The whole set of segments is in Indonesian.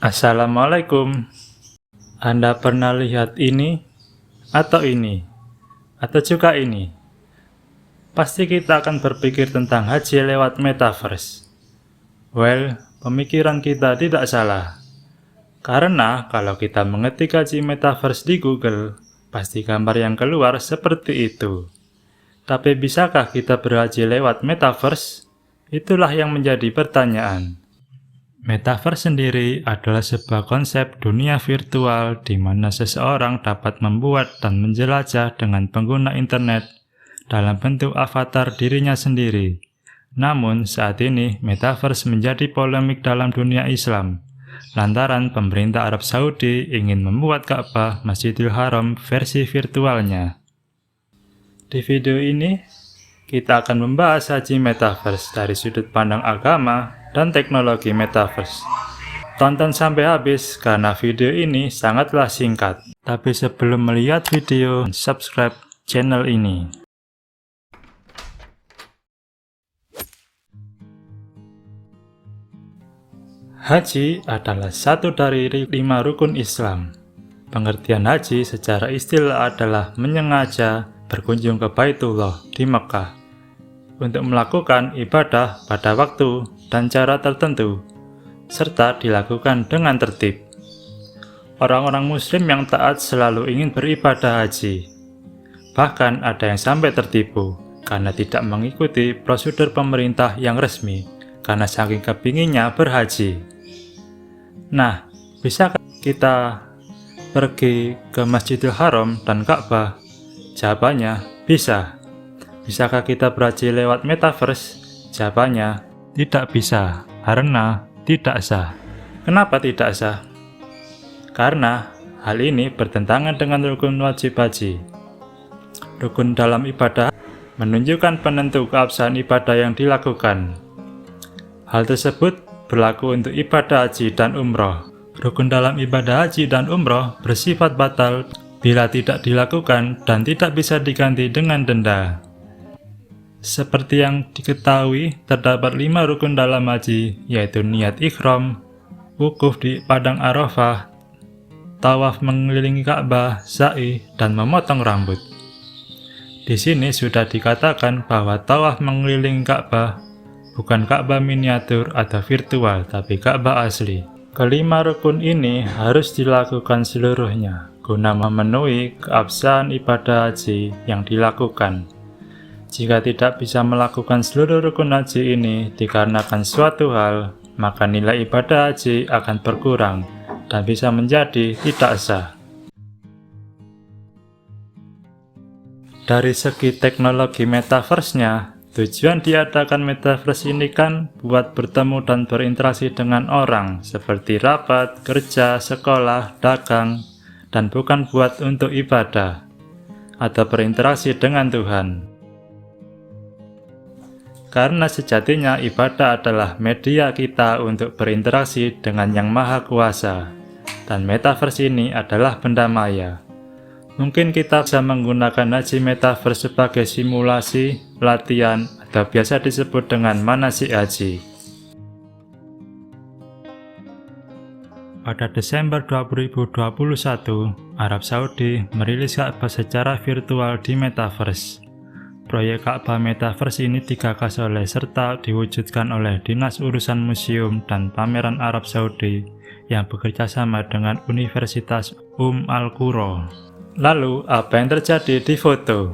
Assalamualaikum. Anda pernah lihat ini, atau juga ini? Pasti kita akan berpikir tentang haji lewat metaverse. Well, pemikiran kita tidak salah. Karena kalau kita mengetik haji metaverse di Google, pasti gambar yang keluar seperti itu. Tapi bisakah kita berhaji lewat metaverse? Itulah yang menjadi pertanyaan. Metaverse sendiri adalah sebuah konsep dunia virtual di mana seseorang dapat membuat dan menjelajah dengan pengguna internet dalam bentuk avatar dirinya sendiri. Namun, saat ini Metaverse menjadi polemik dalam dunia Islam, lantaran pemerintah Arab Saudi ingin membuat Ka'bah Masjidil Haram versi virtualnya. Di video ini, kita akan membahas haji Metaverse dari sudut pandang agama dan teknologi Metaverse. Tonton sampai habis karena video ini sangatlah singkat. Tapi sebelum melihat video, subscribe channel ini. Haji adalah satu dari 5 rukun Islam. Pengertian haji secara istilah adalah menyengaja berkunjung ke Baitullah di Mekah untuk melakukan ibadah pada waktu dan cara tertentu, serta dilakukan dengan tertib. Orang-orang muslim yang taat selalu ingin beribadah haji. Bahkan ada yang sampai tertipu karena tidak mengikuti prosedur pemerintah yang resmi karena saking kepinginnya berhaji. Nah, bisakah kita pergi ke Masjidil Haram dan Ka'bah? Jawabannya, bisa. Bisakah kita berhaji lewat metaverse? Jawabannya, tidak bisa, karena tidak sah. Kenapa tidak sah? Karena hal ini bertentangan dengan rukun wajib haji. Rukun dalam ibadah menunjukkan penentu keabsahan ibadah yang dilakukan. Hal tersebut berlaku untuk ibadah haji dan umroh. Rukun dalam ibadah haji dan umroh bersifat batal bila tidak dilakukan dan tidak bisa diganti dengan denda. Seperti yang diketahui, terdapat 5 rukun dalam haji, yaitu niat ihram, wukuf di padang Arafah, tawaf mengelilingi Ka'bah, sa'i, dan memotong rambut. Di sini sudah dikatakan bahwa tawaf mengelilingi Ka'bah bukan Ka'bah miniatur atau virtual, tapi Ka'bah asli. Kelima rukun ini harus dilakukan seluruhnya, guna memenuhi keabsahan ibadah haji yang dilakukan. Jika tidak bisa melakukan seluruh rukun haji ini dikarenakan suatu hal, maka nilai ibadah haji akan berkurang dan bisa menjadi tidak sah. Dari segi teknologi metaverse-nya, tujuan diadakan metaverse ini kan buat bertemu dan berinteraksi dengan orang seperti rapat, kerja, sekolah, dagang, dan bukan buat untuk ibadah atau berinteraksi dengan Tuhan. Karena sejatinya ibadah adalah media kita untuk berinteraksi dengan Yang Maha Kuasa, dan metaverse ini adalah benda maya. Mungkin kita bisa menggunakan haji metaverse sebagai simulasi, latihan, atau biasa disebut dengan manasik haji. Pada Desember 2021, Arab Saudi merilis Ka'bah secara virtual di metaverse. Proyek Ka'bah Metaverse ini digagas oleh serta diwujudkan oleh Dinas Urusan Museum dan Pameran Arab Saudi yang bekerja sama dengan Universitas Al-Qura. Lalu, apa yang terjadi di foto?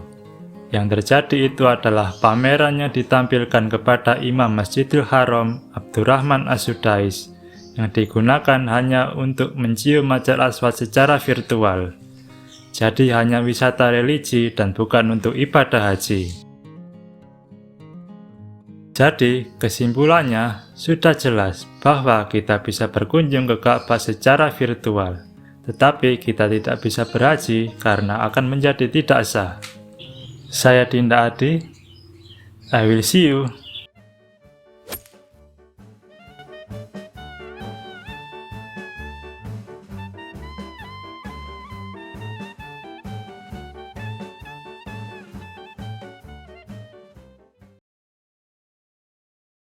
Yang terjadi itu adalah pamerannya ditampilkan kepada Imam Masjidil Haram Abdurrahman As-Sudais yang digunakan hanya untuk mencium Hajar Aswad secara virtual. Jadi hanya wisata religi dan bukan untuk ibadah haji. Jadi kesimpulannya sudah jelas bahwa kita bisa berkunjung ke Ka'bah secara virtual, tetapi kita tidak bisa berhaji karena akan menjadi tidak sah. Saya Dinda Adi, I will see you